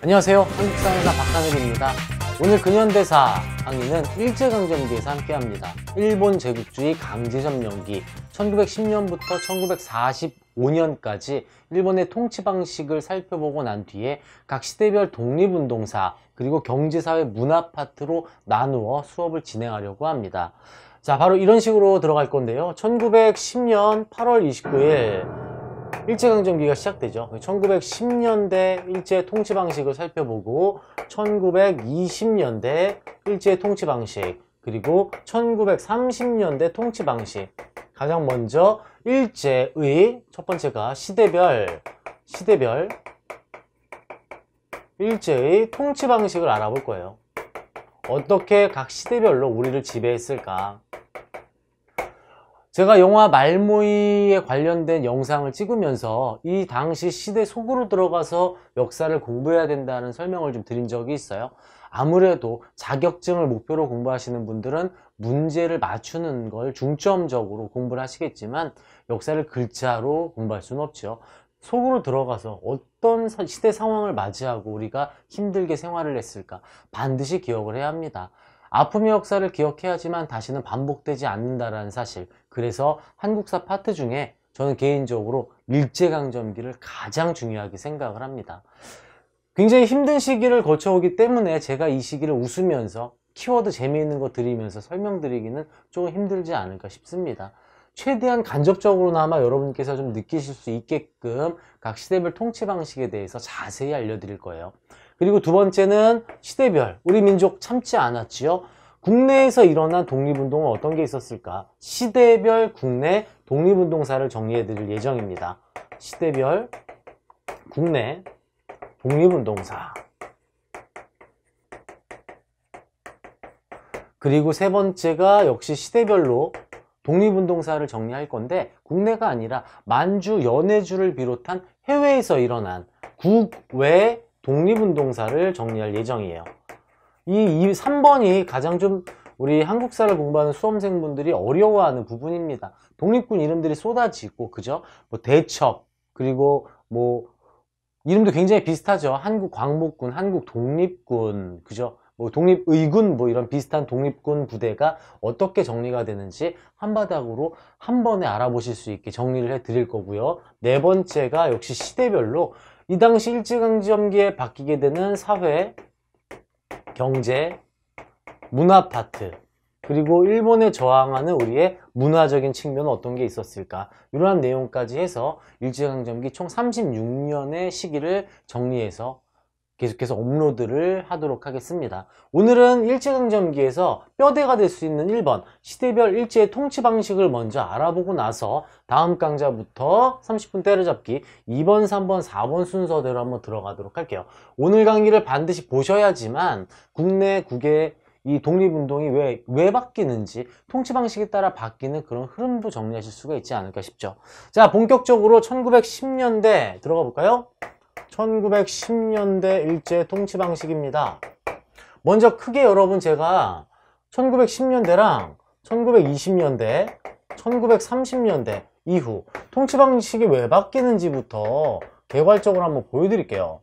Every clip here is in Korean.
안녕하세요. 한국사회사 박하늘입니다. 오늘 근현대사 강의는 일제강점기에서 함께합니다. 일본 제국주의 강제점령기 1910년부터 1945년까지 일본의 통치 방식을 살펴보고 난 뒤에 각 시대별 독립운동사 그리고 경제사회 문화 파트로 나누어 수업을 진행하려고 합니다. 자, 바로 이런 식으로 들어갈 건데요. 1910년 8월 29일 일제강점기가 시작되죠. 1910년대 일제 통치 방식을 살펴보고 1920년대 일제 통치 방식 그리고 1930년대 통치 방식. 가장 먼저 일제의 첫 번째가 시대별 일제의 통치 방식을 알아볼 거예요. 어떻게 각 시대별로 우리를 지배했을까? 제가 영화 말모이에 관련된 영상을 찍으면서 이 당시 시대 속으로 들어가서 역사를 공부해야 된다는 설명을 좀 드린 적이 있어요. 아무래도 자격증을 목표로 공부하시는 분들은 문제를 맞추는 걸 중점적으로 공부를 하시겠지만 역사를 글자로 공부할 수는 없죠. 속으로 들어가서 어떤 시대 상황을 맞이하고 우리가 힘들게 생활을 했을까 반드시 기억을 해야 합니다. 아픔의 역사를 기억해야지만 다시는 반복되지 않는다는 사실. 그래서 한국사 파트 중에 저는 개인적으로 일제강점기를 가장 중요하게 생각을 합니다. 굉장히 힘든 시기를 거쳐오기 때문에 제가 이 시기를 웃으면서 키워드 재미있는 거 드리면서 설명드리기는 조금 힘들지 않을까 싶습니다. 최대한 간접적으로나마 여러분께서 좀 느끼실 수 있게끔 각 시대별 통치 방식에 대해서 자세히 알려드릴 거예요. 그리고 두 번째는 시대별, 우리 민족 참지 않았지요. 국내에서 일어난 독립운동은 어떤 게 있었을까? 시대별 국내 독립운동사를 정리해 드릴 예정입니다. 시대별 국내 독립운동사. 그리고 세 번째가 역시 시대별로 독립운동사를 정리할 건데 국내가 아니라 만주, 연해주를 비롯한 해외에서 일어난 국외 독립운동사를 정리할 예정이에요. 이 3번이 가장 좀 우리 한국사를 공부하는 수험생분들이 어려워하는 부분입니다. 독립군 이름들이 쏟아지고, 그죠? 뭐 대첩, 그리고 뭐 이름도 굉장히 비슷하죠. 한국광복군, 한국독립군, 그죠? 뭐 독립의군, 뭐 이런 비슷한 독립군 부대가 어떻게 정리가 되는지 한바닥으로 한 번에 알아보실 수 있게 정리를 해 드릴 거고요. 네 번째가 역시 시대별로 이 당시 일제강점기에 바뀌게 되는 사회, 경제, 문화 파트, 그리고 일본에 저항하는 우리의 문화적인 측면은 어떤 게 있었을까? 이러한 내용까지 해서 일제강점기 총 36년의 시기를 정리해서 계속해서 업로드를 하도록 하겠습니다. 오늘은 일제강점기에서 뼈대가 될 수 있는 1번 시대별 일제의 통치 방식을 먼저 알아보고 나서 다음 강좌부터 30분 때려잡기 2번, 3번, 4번 순서대로 한번 들어가도록 할게요. 오늘 강의를 반드시 보셔야지만 국내, 국외 이 독립운동이 왜 바뀌는지 통치 방식에 따라 바뀌는 그런 흐름도 정리하실 수가 있지 않을까 싶죠. 자, 본격적으로 1910년대 들어가 볼까요? 1910년대 일제 통치 방식입니다. 먼저 크게 여러분 제가 1910년대랑 1920년대, 1930년대 이후 통치 방식이 왜 바뀌는지부터 개괄적으로 한번 보여드릴게요.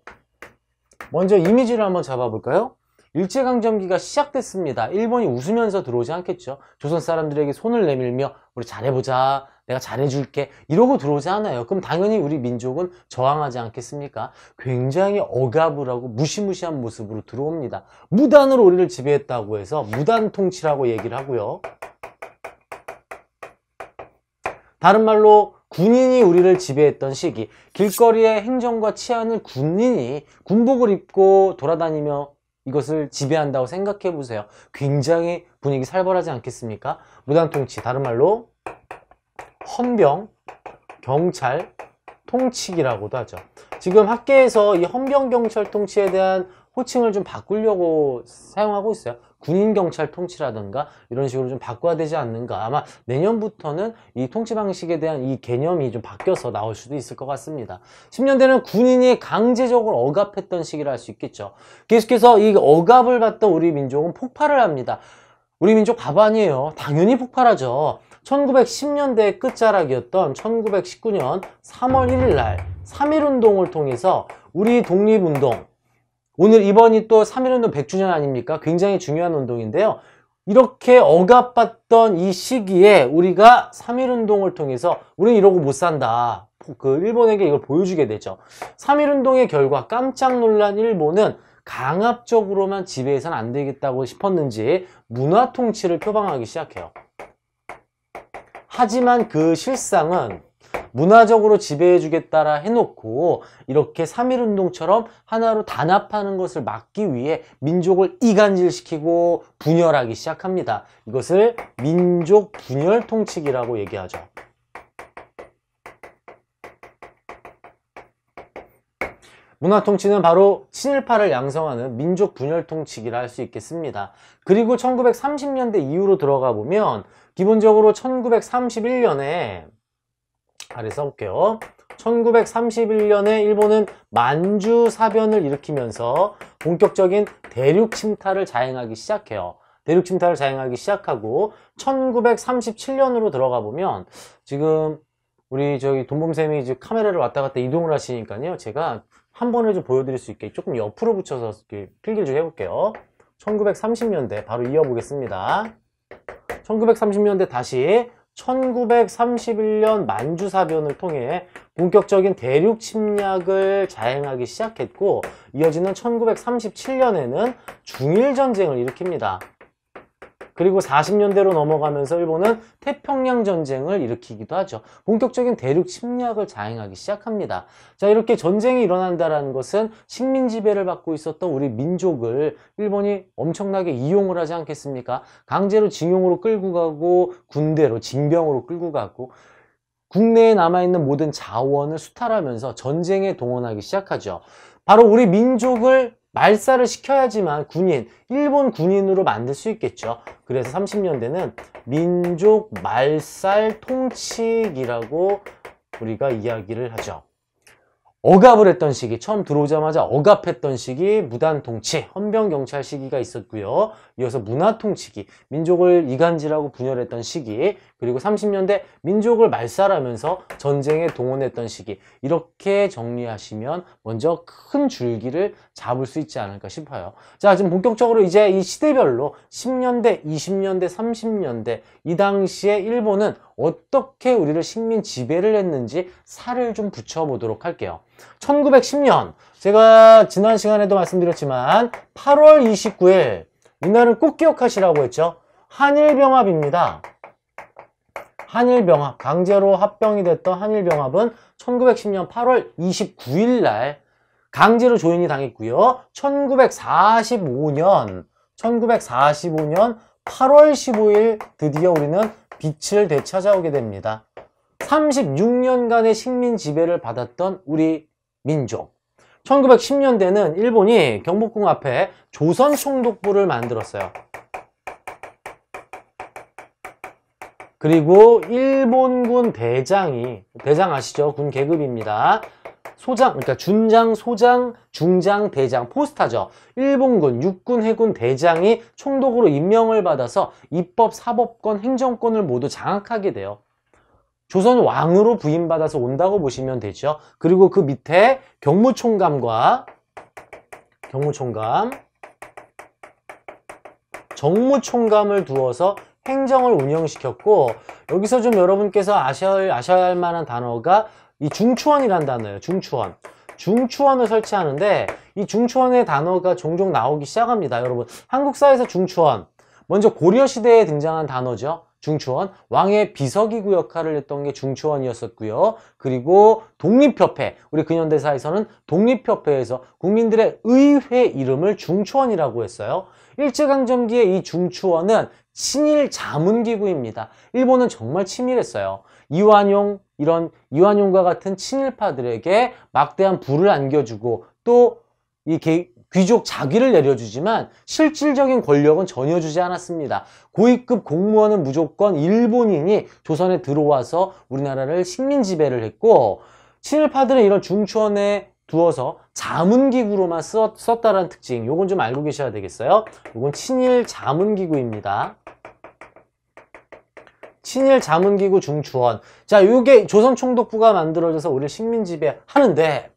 먼저 이미지를 한번 잡아볼까요? 일제강점기가 시작됐습니다. 일본이 웃으면서 들어오지 않겠죠. 조선 사람들에게 손을 내밀며 우리 잘해보자, 내가 잘해줄게 이러고 들어오지 않아요. 그럼 당연히 우리 민족은 저항하지 않겠습니까? 굉장히 억압을 하고 무시무시한 모습으로 들어옵니다. 무단으로 우리를 지배했다고 해서 무단 통치라고 얘기를 하고요. 다른 말로 군인이 우리를 지배했던 시기, 길거리의 행정과 치안을 군인이 군복을 입고 돌아다니며 이것을 지배한다고 생각해 보세요. 굉장히 분위기 살벌하지 않겠습니까? 무단통치, 다른 말로 헌병, 경찰, 통치기라고도 하죠. 지금 학계에서 이 헌병, 경찰 통치에 대한 호칭을 좀 바꾸려고 사용하고 있어요. 군인 경찰 통치라든가 이런 식으로 좀 바꿔야 되지 않는가. 아마 내년부터는 이 통치 방식에 대한 이 개념이 좀 바뀌어서 나올 수도 있을 것 같습니다. 10년대는 군인이 강제적으로 억압했던 시기를 할 수 있겠죠. 계속해서 이 억압을 받던 우리 민족은 폭발을 합니다. 우리 민족 바보 아니에요. 당연히 폭발하죠. 1910년대의 끝자락이었던 1919년 3월 1일 날 3.1운동을 통해서 우리 독립운동, 오늘 이번이 또 3.1운동 100주년 아닙니까? 굉장히 중요한 운동인데요. 이렇게 억압받던 이 시기에 우리가 3.1운동을 통해서 우리는 이러고 못 산다. 그 일본에게 이걸 보여주게 되죠. 3.1운동의 결과 깜짝 놀란 일본은 강압적으로만 지배해서는 안 되겠다고 싶었는지 문화 통치를 표방하기 시작해요. 하지만 그 실상은 문화적으로 지배해주겠다라 해놓고 이렇게 3.1운동처럼 하나로 단합하는 것을 막기 위해 민족을 이간질시키고 분열하기 시작합니다. 이것을 민족 분열 통치기라고 얘기하죠. 문화 통치는 바로 친일파를 양성하는 민족 분열 통치기라 할 수 있겠습니다. 그리고 1930년대 이후로 들어가 보면 기본적으로 1931년에 아래 써볼게요. 1931년에 일본은 만주 사변을 일으키면서 본격적인 대륙 침탈을 자행하기 시작해요. 대륙 침탈을 자행하기 시작하고 1937년으로 들어가 보면 지금 우리 저기 돈봄쌤이 이제 카메라를 왔다 갔다 이동을 하시니까요. 제가 한 번에 좀 보여드릴 수 있게 조금 옆으로 붙여서 필기를 좀 해볼게요. 1930년대 바로 이어보겠습니다. 1930년대 다시 1931년 만주사변을 통해 본격적인 대륙 침략을 자행하기 시작했고 이어지는 1937년에는 중일전쟁을 일으킵니다. 그리고 40년대로 넘어가면서 일본은 태평양 전쟁을 일으키기도 하죠. 본격적인 대륙 침략을 자행하기 시작합니다. 자, 이렇게 전쟁이 일어난다는 것은 식민 지배를 받고 있었던 우리 민족을 일본이 엄청나게 이용을 하지 않겠습니까? 강제로 징용으로 끌고 가고 군대로 징병으로 끌고 가고 국내에 남아있는 모든 자원을 수탈하면서 전쟁에 동원하기 시작하죠. 바로 우리 민족을 말살을 시켜야지만 일본 군인으로 만들 수 있겠죠. 그래서 30년대는 민족 말살 통치기라고 우리가 이야기를 하죠. 억압을 했던 시기, 처음 들어오자마자 억압했던 시기, 무단통치, 헌병경찰 시기가 있었고요. 이어서 문화통치기, 민족을 이간질하고 분열했던 시기, 그리고 30년대 민족을 말살하면서 전쟁에 동원했던 시기. 이렇게 정리하시면 먼저 큰 줄기를 잡을 수 있지 않을까 싶어요. 자, 지금 본격적으로 이제 이 시대별로 10년대, 20년대, 30년대 이 당시에 일본은 어떻게 우리를 식민 지배를 했는지 살을 좀 붙여보도록 할게요. 1910년, 제가 지난 시간에도 말씀드렸지만 8월 29일, 이날은 꼭 기억하시라고 했죠. 한일병합입니다. 한일병합, 강제로 합병이 됐던 한일병합은 1910년 8월 29일 날 강제로 조인이 당했고요. 1945년 8월 15일 드디어 우리는 빛을 되찾아오게 됩니다. 36년간의 식민 지배를 받았던 우리 민족. 1910년대는 일본이 경복궁 앞에 조선총독부를 만들었어요. 그리고 일본군 대장 아시죠? 군 계급입니다. 소장, 그러니까 준장, 소장, 중장, 대장, 포스타죠. 일본군, 육군, 해군 대장이 총독으로 임명을 받아서 입법, 사법권, 행정권을 모두 장악하게 돼요. 조선 왕으로 부임받아서 온다고 보시면 되죠. 그리고 그 밑에 경무총감과 정무총감을 두어서 행정을 운영시켰고, 여기서 좀 여러분께서 아셔야 할 만한 단어가 이 중추원이라는 단어예요. 중추원을 설치하는데 이 중추원의 단어가 종종 나오기 시작합니다. 여러분, 한국사에서 중추원, 먼저 고려시대에 등장한 단어죠. 중추원, 왕의 비서기구 역할을 했던 게 중추원이었었고요. 그리고 독립협회, 우리 근현대사에서는 독립협회에서 국민들의 의회 이름을 중추원이라고 했어요. 일제강점기에 이 중추원은 친일 자문기구입니다. 일본은 정말 치밀했어요. 이완용과 같은 친일파들에게 막대한 부를 안겨주고 또 이 귀족 자귀를 내려주지만 실질적인 권력은 전혀 주지 않았습니다. 고위급 공무원은 무조건 일본인이 조선에 들어와서 우리나라를 식민 지배를 했고, 친일파들은 이런 중추원에 두어서 자문기구로만 썼다라는 특징, 요건 좀 알고 계셔야 되겠어요. 요건 친일 자문기구입니다. 친일 자문기구 중추원. 자, 요게 조선총독부가 만들어져서 우리를 식민 지배하는데,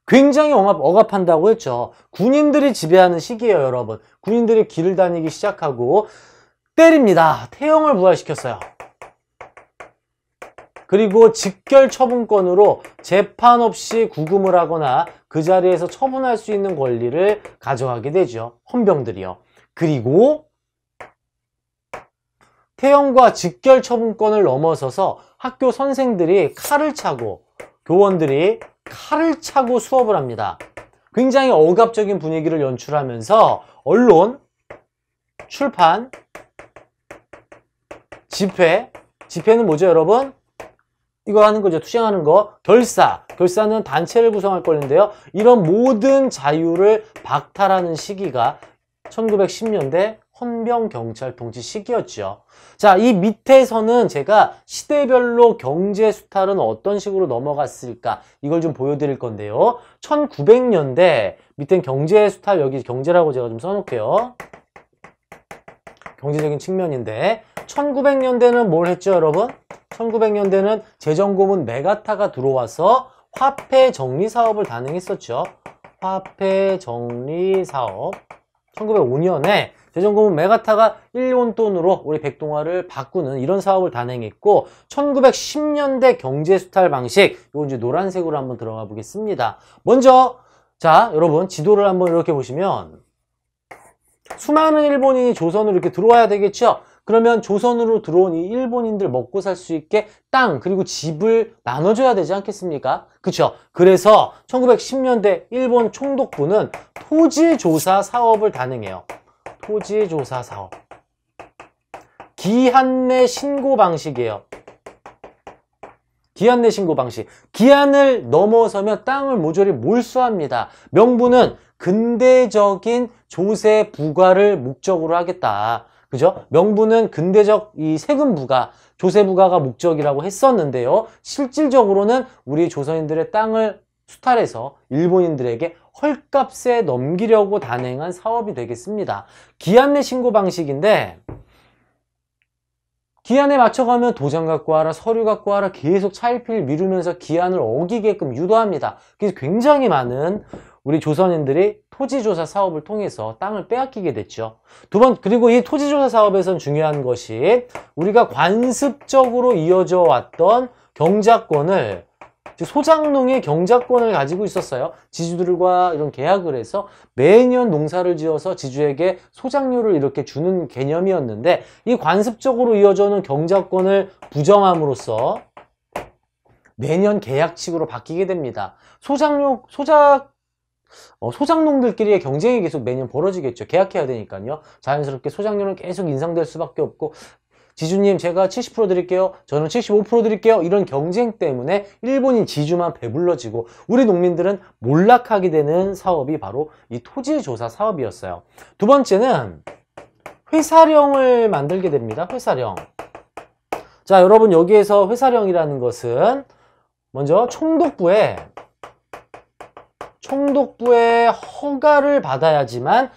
굉장히 억압한다고 했죠. 군인들이 지배하는 시기예요, 여러분. 군인들이 길을 다니기 시작하고 때립니다. 태형을 부활시켰어요. 그리고 직결 처분권으로 재판 없이 구금을 하거나 그 자리에서 처분할 수 있는 권리를 가져가게 되죠. 헌병들이요. 그리고 태형과 직결 처분권을 넘어서서 학교 선생들이 칼을 차고 교원들이 칼을 차고 수업을 합니다. 굉장히 억압적인 분위기를 연출하면서 언론, 출판, 집회는 뭐죠, 여러분? 이거 하는 거죠. 투쟁하는 거. 결사는 단체를 구성할 권리인데요. 이런 모든 자유를 박탈하는 시기가 1910년대 헌병경찰 통치 시기였죠. 자, 이 밑에서는 제가 시대별로 경제 수탈은 어떤 식으로 넘어갔을까 이걸 좀 보여드릴 건데요. 1900년대 밑엔 경제 수탈, 여기 경제라고 제가 좀 써놓을게요. 경제적인 측면인데 1900년대는 뭘 했죠, 여러분? 1900년대는 재정고문 메가타가 들어와서 화폐 정리 사업을 단행했었죠. 화폐 정리 사업. 1905년에 재정고문 메가타가 일본 돈으로 우리 백동화를 바꾸는 이런 사업을 단행했고 1910년대 경제수탈 방식, 이거 이제 노란색으로 한번 들어가 보겠습니다. 먼저 자, 여러분 지도를 한번 이렇게 보시면 수많은 일본인이 조선으로 이렇게 들어와야 되겠죠? 그러면 조선으로 들어온 이 일본인들 먹고 살 수 있게 땅 그리고 집을 나눠줘야 되지 않겠습니까? 그쵸? 그래서 1910년대 일본 총독부는 토지조사 사업을 단행해요. 토지조사 사업. 기한내 신고 방식이에요. 기한내 신고 방식. 기한을 넘어서면 땅을 모조리 몰수합니다. 명분은 근대적인 조세 부과를 목적으로 하겠다. 그죠? 명분은 근대적 이 세금 부과, 조세 부과가 목적이라고 했었는데요. 실질적으로는 우리 조선인들의 땅을 수탈해서 일본인들에게 헐값에 넘기려고 단행한 사업이 되겠습니다. 기한내 신고 방식인데 기한에 맞춰가면 도장 갖고 와라, 서류 갖고 와라 계속 차일피일 미루면서 기한을 어기게끔 유도합니다. 그래서 굉장히 많은 우리 조선인들이 토지조사 사업을 통해서 땅을 빼앗기게 됐죠. 그리고 이 토지조사 사업에선 중요한 것이 우리가 관습적으로 이어져 왔던 경작권을, 소작농의 경작권을 가지고 있었어요. 지주들과 이런 계약을 해서 매년 농사를 지어서 지주에게 소작료를 이렇게 주는 개념이었는데 이 관습적으로 이어져오는 경작권을 부정함으로써 매년 계약칙으로 바뀌게 됩니다. 소작농들끼리의 경쟁이 계속 매년 벌어지겠죠. 계약해야 되니까요. 자연스럽게 소작료는 계속 인상될 수밖에 없고 지주님 제가 70% 드릴게요. 저는 75% 드릴게요. 이런 경쟁 때문에 일본인 지주만 배불러지고 우리 농민들은 몰락하게 되는 사업이 바로 이 토지조사 사업이었어요. 두 번째는 회사령을 만들게 됩니다. 회사령. 자, 여러분 여기에서 회사령이라는 것은 먼저 총독부의 허가를 받아야지만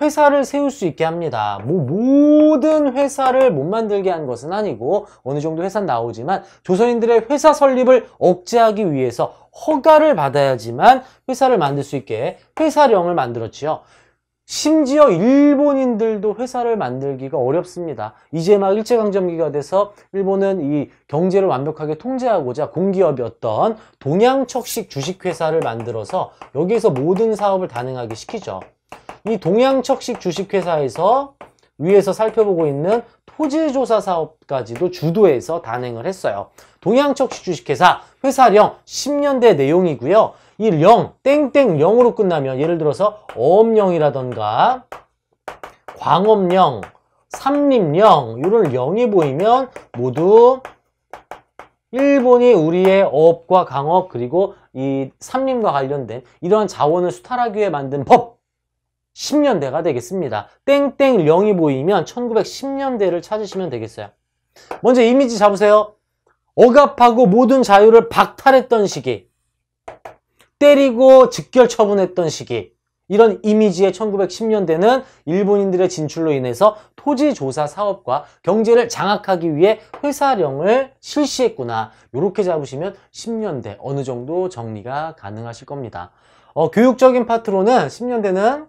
회사를 세울 수 있게 합니다. 모든 회사를 못 만들게 한 것은 아니고 어느 정도 회사는 나오지만 조선인들의 회사 설립을 억제하기 위해서 허가를 받아야지만 회사를 만들 수 있게 회사령을 만들었지요. 심지어 일본인들도 회사를 만들기가 어렵습니다. 이제 막 일제강점기가 돼서 일본은 이 경제를 완벽하게 통제하고자 공기업이었던 동양척식 주식회사를 만들어서 여기에서 모든 사업을 단행하게 시키죠. 이 동양척식 주식회사에서 위에서 살펴보고 있는 토지조사 사업까지도 주도해서 단행을 했어요. 동양척식 주식회사 회사령 10년대 내용이고요. 이 령, 땡땡령으로 끝나면 예를 들어서 어업령이라던가 광업령, 삼림령 이런 령이 보이면 모두 일본이 우리의 어업과 강업 그리고 이 삼림과 관련된 이러한 자원을 수탈하기 위해 만든 법 10년대가 되겠습니다. 땡땡령이 보이면 1910년대를 찾으시면 되겠어요. 먼저 이미지 잡으세요. 억압하고 모든 자유를 박탈했던 시기, 때리고 직결 처분했던 시기, 이런 이미지의 1910년대는 일본인들의 진출로 인해서 토지조사 사업과 경제를 장악하기 위해 회사령을 실시했구나. 이렇게 잡으시면 10년대 어느 정도 정리가 가능하실 겁니다. 교육적인 파트로는 10년대는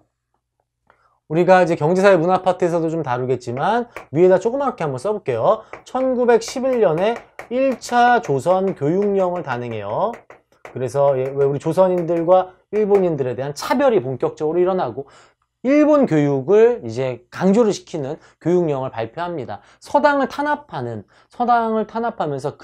우리가 이제 경제사회 문화 파트에서도 좀 다루겠지만 위에다 조그맣게 한번 써볼게요. 1911년에 1차 조선 교육령을 단행해요. 그래서 왜 우리 조선인들과 일본인들에 대한 차별이 본격적으로 일어나고 일본 교육을 이제 강조를 시키는 교육령을 발표합니다. 서당을 탄압하면서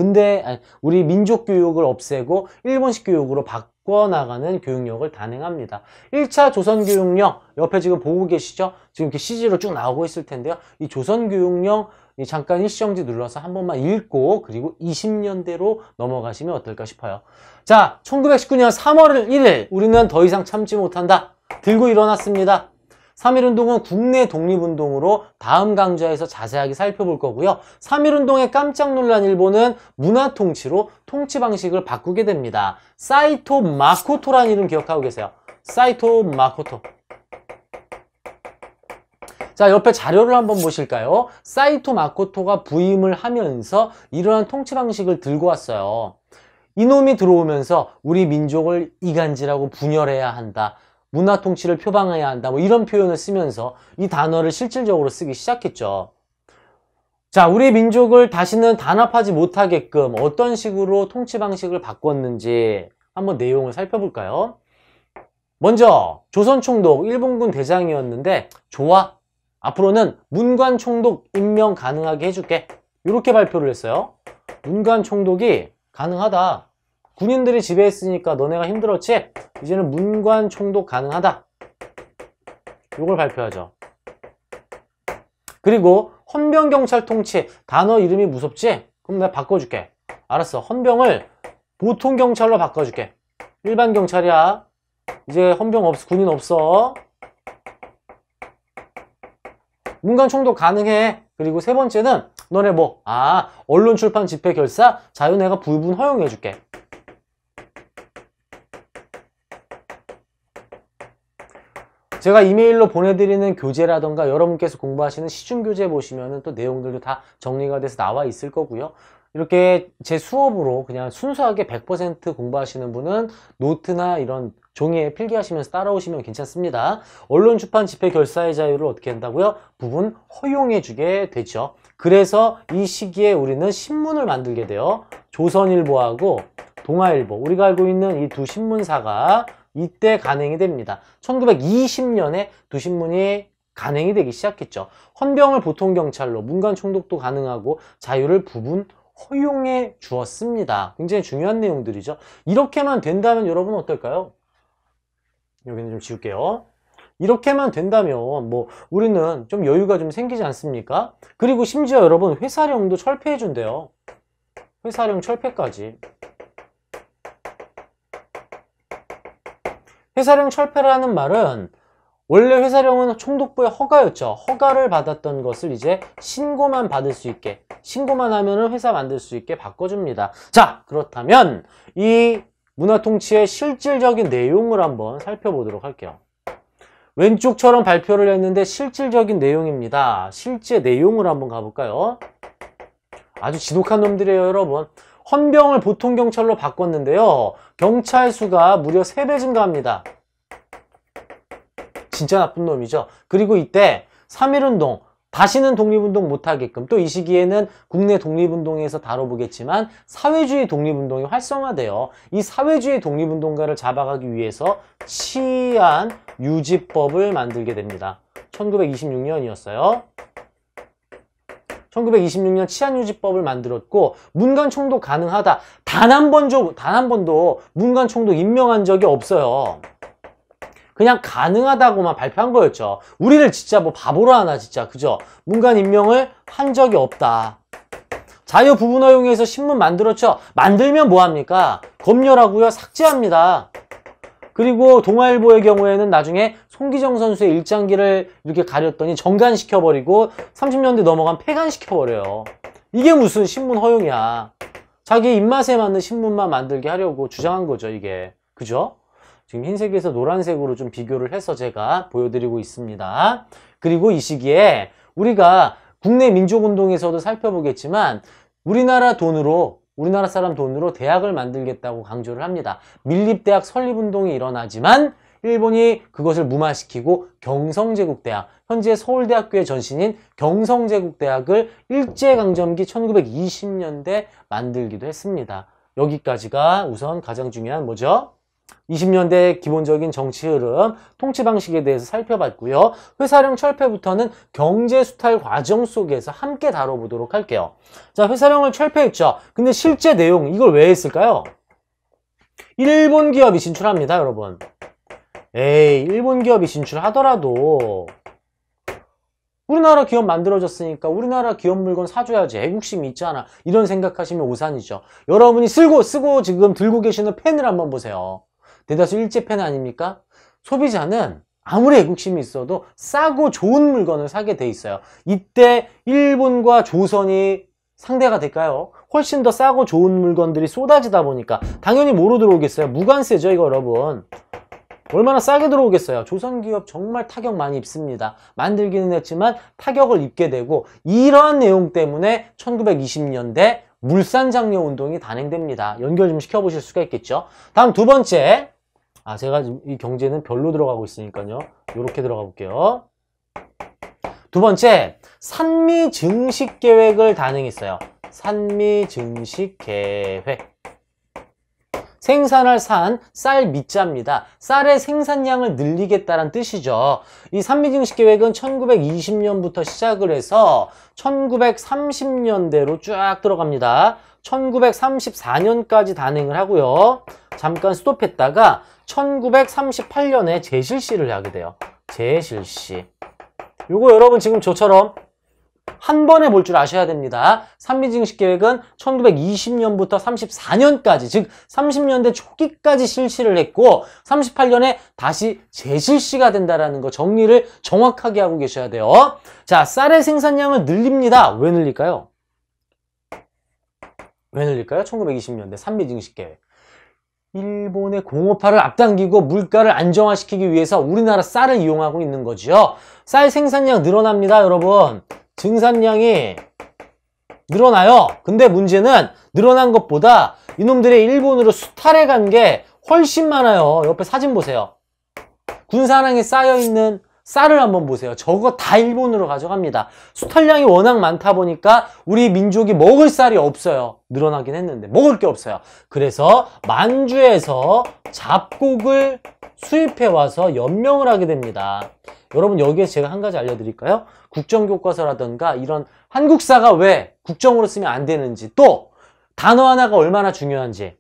우리 민족 교육을 없애고 일본식 교육으로 바꿔나가는 교육령을 단행합니다. 1차 조선교육령 옆에 지금 보고 계시죠? 지금 이렇게 CG로 쭉 나오고 있을 텐데요. 이 조선교육령 잠깐 일시정지 눌러서 한 번만 읽고 그리고 20년대로 넘어가시면 어떨까 싶어요. 자, 1919년 3월 1일 우리는 더 이상 참지 못한다. 들고 일어났습니다. 3.1운동은 국내 독립운동으로 다음 강좌에서 자세하게 살펴볼 거고요. 3.1운동에 깜짝 놀란 일본은 문화통치로 통치 방식을 바꾸게 됩니다. 사이토 마코토라는 이름 기억하고 계세요. 사이토 마코토. 자, 옆에 자료를 한번 보실까요? 사이토 마코토가 부임을 하면서 이러한 통치 방식을 들고 왔어요. 이놈이 들어오면서 우리 민족을 이간질하고 분열해야 한다. 문화 통치를 표방해야 한다. 뭐 이런 표현을 쓰면서 이 단어를 실질적으로 쓰기 시작했죠. 자, 우리 민족을 다시는 단합하지 못하게끔 어떤 식으로 통치 방식을 바꿨는지 한번 내용을 살펴볼까요? 먼저 조선 총독 일본군 대장이었는데 좋아. 앞으로는 문관 총독 임명 가능하게 해줄게. 이렇게 발표를 했어요. 문관 총독이 가능하다. 군인들이 지배했으니까 너네가 힘들었지? 이제는 문관 총독 가능하다. 이걸 발표하죠. 그리고 헌병경찰 통치. 단어 이름이 무섭지? 그럼 내가 바꿔줄게. 알았어. 헌병을 보통경찰로 바꿔줄게. 일반 경찰이야. 이제 헌병 없어. 군인 없어. 문관 총독 가능해. 그리고 세 번째는 너네 언론 출판 집회 결사 자유 내가 불분 허용해줄게. 제가 이메일로 보내드리는 교재라던가 여러분께서 공부하시는 시중교재 보시면은 또 내용들도 다 정리가 돼서 나와 있을 거고요. 이렇게 제 수업으로 그냥 순수하게 100% 공부하시는 분은 노트나 이런 종이에 필기하시면서 따라오시면 괜찮습니다. 언론 출판 집회 결사의 자유를 어떻게 한다고요? 부분 허용해주게 되죠. 그래서 이 시기에 우리는 신문을 만들게 돼요. 조선일보하고 동아일보. 우리가 알고 있는 이 두 신문사가 이때 간행이 됩니다. 1920년에 두 신문이 간행이 되기 시작했죠. 헌병을 보통경찰로, 문관 총독도 가능하고 자유를 부분 허용해 주었습니다. 굉장히 중요한 내용들이죠. 이렇게만 된다면 여러분 어떨까요? 여기는 좀 지울게요. 이렇게만 된다면 우리는 좀 여유가 좀 생기지 않습니까? 그리고 심지어 여러분 회사령도 철폐해 준대요. 회사령 철폐까지. 회사령 철폐라는 말은 원래 회사령은 총독부의 허가였죠. 허가를 받았던 것을 이제 신고만 받을 수 있게, 신고만 하면은 회사 만들 수 있게 바꿔줍니다. 자, 그렇다면 이 문화통치의 실질적인 내용을 한번 살펴보도록 할게요. 왼쪽처럼 발표를 했는데 실질적인 내용입니다. 실제 내용을 한번 가볼까요? 아주 지독한 놈들이에요, 여러분. 헌병을 보통경찰로 바꿨는데요. 경찰 수가 무려 3배 증가합니다. 진짜 나쁜 놈이죠. 그리고 이때 3.1운동, 다시는 독립운동 못하게끔, 또 이 시기에는 국내 독립운동에서 다뤄보겠지만 사회주의 독립운동이 활성화돼요. 이 사회주의 독립운동가를 잡아가기 위해서 치안유지법을 만들게 됩니다. 1926년이었어요. 1926년 치안유지법을 만들었고 문관 총독 가능하다. 단 한 번도 문관 총독 임명한 적이 없어요. 그냥 가능하다고만 발표한 거였죠. 우리를 진짜 바보로 하나 진짜, 그죠? 문관 임명을 한 적이 없다. 자유 부분 허용해서 신문 만들었죠. 만들면 뭐합니까? 검열하고요, 삭제합니다. 그리고 동아일보의 경우에는 나중에 송기정 선수의 일장기를 이렇게 가렸더니 정간시켜버리고 30년대 넘어가면 폐간시켜버려요. 이게 무슨 신문 허용이야. 자기 입맛에 맞는 신문만 만들게 하려고 주장한 거죠, 이게. 그죠? 지금 흰색에서 노란색으로 좀 비교를 해서 제가 보여드리고 있습니다. 그리고 이 시기에 우리가 국내 민족운동에서도 살펴보겠지만 우리나라 사람 돈으로 대학을 만들겠다고 강조를 합니다. 밀립대학 설립운동이 일어나지만 일본이 그것을 무마시키고 경성제국대학, 현재 서울대학교의 전신인 경성제국대학을 일제강점기 1920년대 만들기도 했습니다. 여기까지가 우선 가장 중요한 뭐죠? 20년대 기본적인 정치 흐름, 통치 방식에 대해서 살펴봤고요. 회사령 철폐부터는 경제 수탈 과정 속에서 함께 다뤄보도록 할게요. 자, 회사령을 철폐했죠. 근데 실제 내용, 이걸 왜 했을까요? 일본 기업이 진출합니다, 여러분. 에이, 일본 기업이 진출하더라도 우리나라 기업 만들어졌으니까 우리나라 기업 물건 사줘야지, 애국심이 있잖아, 이런 생각하시면 오산이죠. 여러분이 쓰고 지금 들고 계시는 펜을 한번 보세요. 대다수 일제 펜 아닙니까? 소비자는 아무리 애국심이 있어도 싸고 좋은 물건을 사게 돼 있어요. 이때 일본과 조선이 상대가 될까요? 훨씬 더 싸고 좋은 물건들이 쏟아지다 보니까 당연히 뭐로 들어오겠어요? 무관세죠, 이거 여러분. 얼마나 싸게 들어오겠어요. 조선기업 정말 타격 많이 입습니다. 만들기는 했지만 타격을 입게 되고, 이러한 내용 때문에 1920년대 물산장려 운동이 단행됩니다. 연결 좀 시켜보실 수가 있겠죠. 다음 두 번째, 제가 지금 이 경제는 별로 들어가고 있으니까요, 이렇게 들어가 볼게요. 두 번째, 산미증식계획을 단행했어요. 산미증식계획. 생산할 산, 쌀 미자입니다. 쌀의 생산량을 늘리겠다는 뜻이죠. 이 산미증식계획은 1920년부터 시작을 해서 1930년대로 쫙 들어갑니다. 1934년까지 단행을 하고요. 잠깐 스톱했다가 1938년에 재실시를 하게 돼요. 재실시. 요거 여러분 지금 저처럼 한 번에 볼 줄 아셔야 됩니다. 산미증식계획은 1920년부터 34년까지, 즉 30년대 초기까지 실시를 했고 38년에 다시 재실시가 된다라는 거 정리를 정확하게 하고 계셔야 돼요. 자, 쌀의 생산량을 늘립니다. 왜 늘릴까요? 왜 늘릴까요? 1920년대 산미증식계획. 일본의 공업화를 앞당기고 물가를 안정화시키기 위해서 우리나라 쌀을 이용하고 있는 거죠. 쌀 생산량 늘어납니다, 여러분. 증산량이 늘어나요. 근데 문제는 늘어난 것보다 이놈들이 일본으로 수탈해 간 게 훨씬 많아요. 옆에 사진 보세요. 군사랑에 쌓여있는 쌀을 한번 보세요. 저거 다 일본으로 가져갑니다. 수탈량이 워낙 많다 보니까 우리 민족이 먹을 쌀이 없어요. 늘어나긴 했는데 먹을 게 없어요. 그래서 만주에서 잡곡을 수입해 와서 연명을 하게 됩니다. 여러분, 여기에 제가 한 가지 알려드릴까요? 국정교과서라든가 이런 한국사가 왜 국정으로 쓰면 안 되는지, 또 단어 하나가 얼마나 중요한지.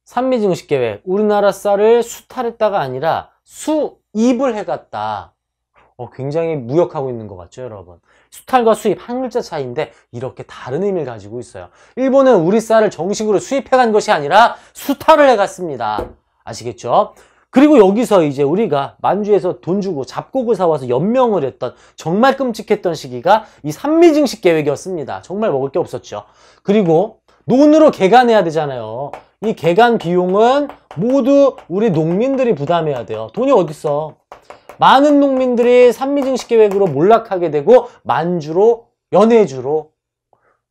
산미증식계획, 우리나라 쌀을 수탈했다가 아니라 수입을 해갔다. 굉장히 무역하고 있는 것 같죠, 여러분? 수탈과 수입, 한 글자 차이인데 이렇게 다른 의미를 가지고 있어요. 일본은 우리 쌀을 정식으로 수입해간 것이 아니라 수탈을 해갔습니다. 아시겠죠? 그리고 여기서 이제 우리가 만주에서 돈 주고 잡곡을 사와서 연명을 했던 정말 끔찍했던 시기가 이 산미증식계획이었습니다. 정말 먹을 게 없었죠. 그리고 논으로 개간해야 되잖아요. 이 개간 비용은 모두 우리 농민들이 부담해야 돼요. 돈이 어딨어. 많은 농민들이 산미증식계획으로 몰락하게 되고 만주로, 연해주로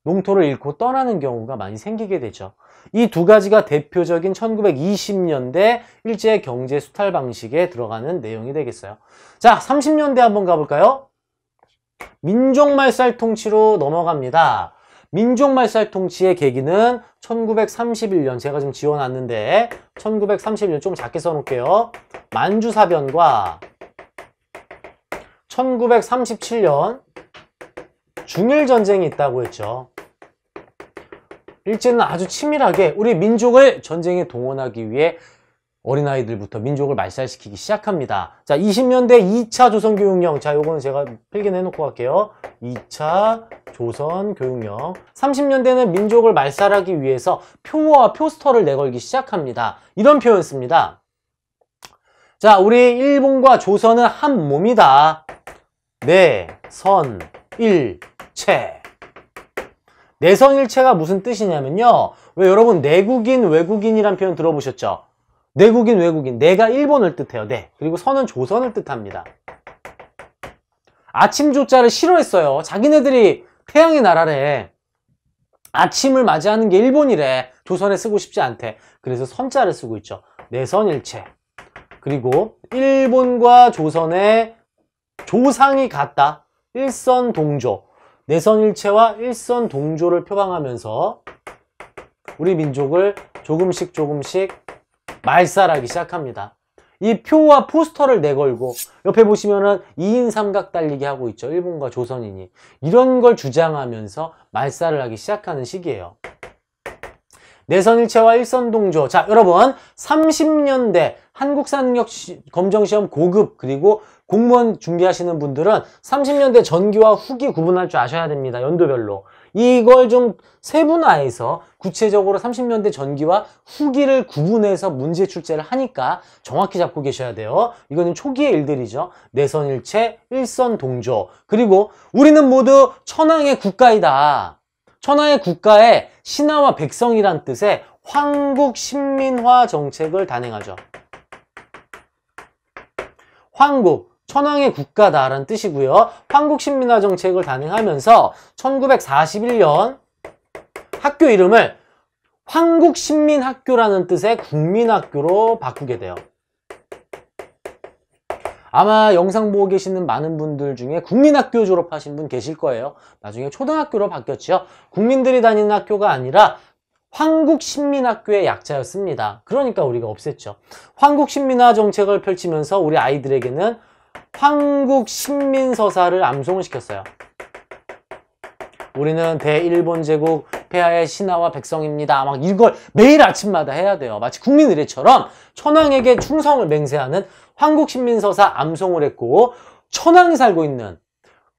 농토를 잃고 떠나는 경우가 많이 생기게 되죠. 이 두 가지가 대표적인 1920년대 일제 경제 수탈 방식에 들어가는 내용이 되겠어요. 자, 30년대 한번 가볼까요? 민족말살 통치로 넘어갑니다. 민족말살 통치의 계기는 1931년, 제가 지금 지워놨는데 1931년 좀 작게 써놓을게요. 만주사변과 1937년 중일전쟁이 있다고 했죠. 일제는 아주 치밀하게 우리 민족을 전쟁에 동원하기 위해 어린아이들부터 민족을 말살시키기 시작합니다. 자, 20년대 2차 조선교육령. 자, 요거는 제가 필기해놓고 갈게요. 2차 조선교육령. 30년대는 민족을 말살하기 위해서 표어와 표스터를 내걸기 시작합니다. 이런 표현 씁니다. 자, 우리 일본과 조선은 한 몸이다. 내선 일체. 내선일체가 무슨 뜻이냐면요. 왜 여러분 내국인, 외국인이란 표현 들어보셨죠? 내국인, 외국인. 내가 일본을 뜻해요. 네. 그리고 선은 조선을 뜻합니다. 아침조자를 싫어했어요. 자기네들이 태양의 나라래. 아침을 맞이하는 게 일본이래. 조선에 쓰고 싶지 않대. 그래서 선자를 쓰고 있죠. 내선일체. 그리고 일본과 조선의 조상이 같다. 일선동조. 내선일체와 일선동조를 표방하면서 우리 민족을 조금씩 말살하기 시작합니다. 이 표와 포스터를 내걸고 옆에 보시면은 2인 삼각 달리기 하고 있죠. 일본과 조선인이. 이런 걸 주장하면서 말살을 하기 시작하는 시기예요. 내선일체와 일선동조. 자, 여러분 30년대 한국사능력검정시험 고급 그리고 공무원 준비하시는 분들은 30년대 전기와 후기 구분할 줄 아셔야 됩니다. 연도별로. 이걸 좀 세분화해서 구체적으로 30년대 전기와 후기를 구분해서 문제 출제를 하니까 정확히 잡고 계셔야 돼요. 이거는 초기의 일들이죠. 내선일체, 일선동조. 그리고 우리는 모두 천황의 국가이다. 천황의 국가의 신하와 백성이란 뜻의 황국신민화 정책을 단행하죠. 황국, 천황의 국가다라는 뜻이고요. 황국신민화 정책을 단행하면서 1941년 학교 이름을 황국신민학교라는 뜻의 국민학교로 바꾸게 돼요. 아마 영상 보고 계시는 많은 분들 중에 국민학교 졸업하신 분 계실 거예요. 나중에 초등학교로 바뀌었죠. 국민들이 다니는 학교가 아니라 황국신민학교의 약자였습니다. 그러니까 우리가 없앴죠. 황국신민화 정책을 펼치면서 우리 아이들에게는 황국신민서사를 암송을 시켰어요. 우리는 대일본 제국 폐하의 신하와 백성입니다. 막 이걸 매일 아침마다 해야 돼요. 마치 국민의례처럼 천황에게 충성을 맹세하는 황국신민서사 암송을 했고, 천황이 살고 있는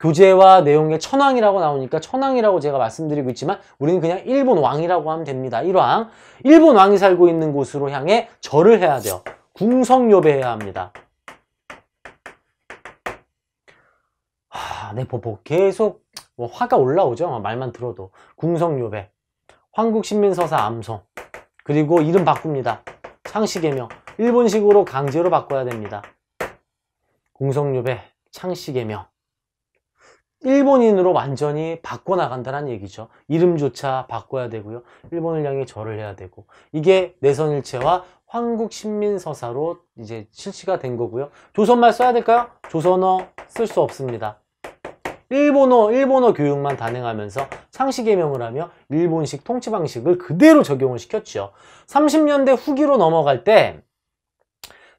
교재와 내용에 천황이라고 나오니까 천황이라고 제가 말씀드리고 있지만 우리는 그냥 일본 왕이라고 하면 됩니다. 일왕. 일본 왕이 살고 있는 곳으로 향해 절을 해야 돼요. 궁성요배해야 합니다. 네, 계속 화가 올라오죠. 말만 들어도. 궁성요배, 황국신민서사 암송, 그리고 이름 바꿉니다. 창씨개명. 일본식으로 강제로 바꿔야 됩니다. 궁성요배, 창씨개명. 일본인으로 완전히 바꿔나간다는 얘기죠. 이름조차 바꿔야 되고요. 일본을 향해 절을 해야 되고. 이게 내선일체와 황국신민서사로 이제 실시가 된 거고요. 조선말 써야 될까요? 조선어 쓸 수 없습니다. 일본어 교육만 단행하면서 창씨개명을 하며 일본식 통치 방식을 그대로 적용을 시켰죠. 30년대 후기로 넘어갈 때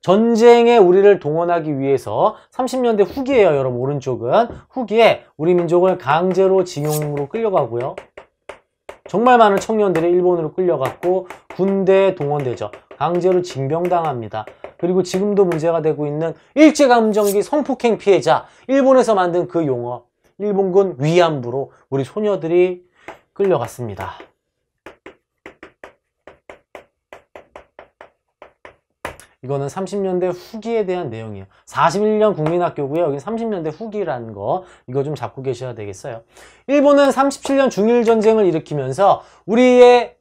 전쟁에 우리를 동원하기 위해서 30년대 후기예요. 여러분 오른쪽은 후기에 우리 민족을 강제로 징용으로 끌려가고요. 정말 많은 청년들이 일본으로 끌려갔고 군대에 동원되죠. 강제로 징병당합니다. 그리고 지금도 문제가 되고 있는 일제감정기 성폭행 피해자, 일본에서 만든 그 용어, 일본군 위안부로 우리 소녀들이 끌려갔습니다. 이거는 30년대 후기에 대한 내용이에요. 41년 국민학교고요. 여기 30년대 후기라는 거, 이거 좀 잡고 계셔야 되겠어요. 일본은 37년 중일전쟁을 일으키면서 우리의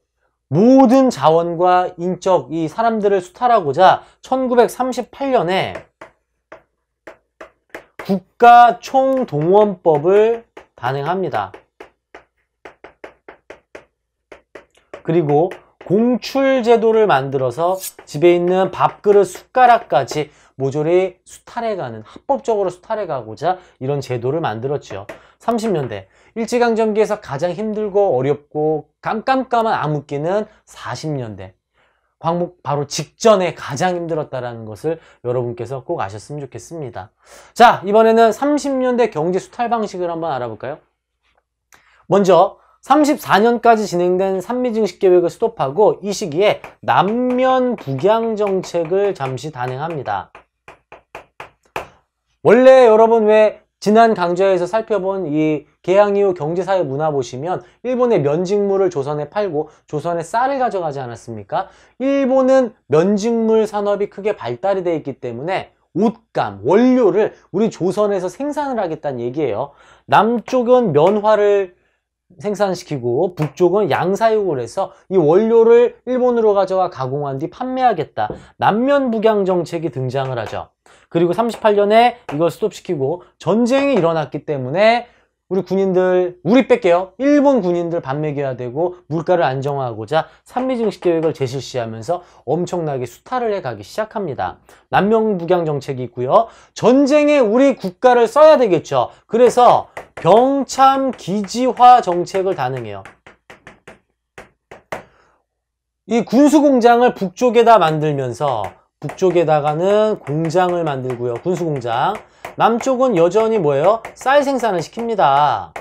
모든 자원과 인적, 이 사람들을 수탈하고자 1938년에 국가총동원법을 단행합니다. 그리고 공출제도를 만들어서 집에 있는 밥그릇, 숟가락까지 모조리 수탈해가는, 합법적으로 수탈해가고자 이런 제도를 만들었죠. 30년대 일제강점기에서 가장 힘들고 어렵고 깜깜깜한 암흑기는 40년대 광복 바로 직전에 가장 힘들었다는 것을 여러분께서 꼭 아셨으면 좋겠습니다. 자, 이번에는 30년대 경제 수탈 방식을 한번 알아볼까요? 먼저 34년까지 진행된 산미증식 계획을 스톱하고 이 시기에 남면 북양 정책을 잠시 단행합니다. 원래 여러분 왜 지난 강좌에서 살펴본 이 개항 이후 경제사회 문화 보시면 일본의 면직물을 조선에 팔고 조선에 쌀을 가져가지 않았습니까? 일본은 면직물 산업이 크게 발달이 되어 있기 때문에 옷감, 원료를 우리 조선에서 생산을 하겠다는 얘기예요. 남쪽은 면화를 생산시키고 북쪽은 양사육을 해서 이 원료를 일본으로 가져와 가공한 뒤 판매하겠다. 남면북양 정책이 등장을 하죠. 그리고 38년에 이걸 스톱시키고 전쟁이 일어났기 때문에 우리 군인들, 우리 뺄게요. 일본 군인들 밥 먹여야 되고 물가를 안정화하고자 삼미증식 계획을 재실시하면서 엄청나게 수탈을 해가기 시작합니다. 남명북양 정책이 있고요. 전쟁에 우리 국가를 써야 되겠죠. 그래서 병참 기지화 정책을 단행해요. 이 군수공장을 북쪽에다 만들면서 북쪽에다가는 공장을 만들고요. 군수공장. 남쪽은 여전히 뭐예요? 쌀 생산을 시킵니다.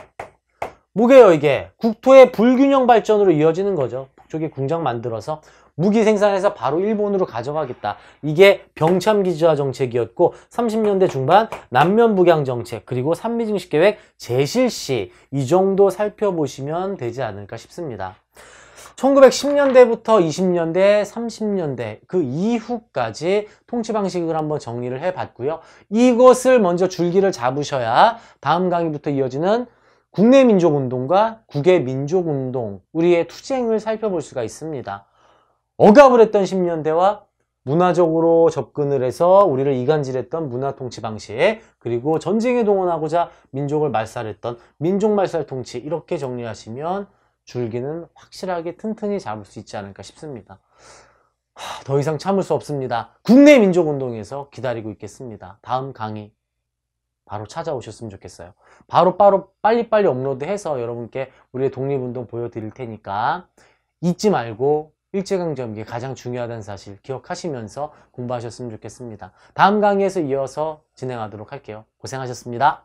뭐게요 이게? 국토의 불균형 발전으로 이어지는 거죠. 북쪽에 공장 만들어서 무기 생산해서 바로 일본으로 가져가겠다. 이게 병참기지화 정책이었고 30년대 중반 남면북양 정책 그리고 삼미증식 계획 재실시 이 정도 살펴보시면 되지 않을까 싶습니다. 1910년대부터 20년대, 30년대 그 이후까지 통치 방식을 한번 정리를 해봤고요. 이것을 먼저 줄기를 잡으셔야 다음 강의부터 이어지는 국내 민족운동과 국외 민족운동, 우리의 투쟁을 살펴볼 수가 있습니다. 억압을 했던 10년대와 문화적으로 접근을 해서 우리를 이간질했던 문화통치 방식, 그리고 전쟁에 동원하고자 민족을 말살했던 민족말살 통치, 이렇게 정리하시면 줄기는 확실하게 튼튼히 잡을 수 있지 않을까 싶습니다. 더 이상 참을 수 없습니다. 국내 민족운동에서 기다리고 있겠습니다. 다음 강의 바로 찾아오셨으면 좋겠어요. 바로 빨리빨리 업로드해서 여러분께 우리의 독립운동 보여드릴 테니까 잊지 말고 일제강점기 가장 중요하다는 사실 기억하시면서 공부하셨으면 좋겠습니다. 다음 강의에서 이어서 진행하도록 할게요. 고생하셨습니다.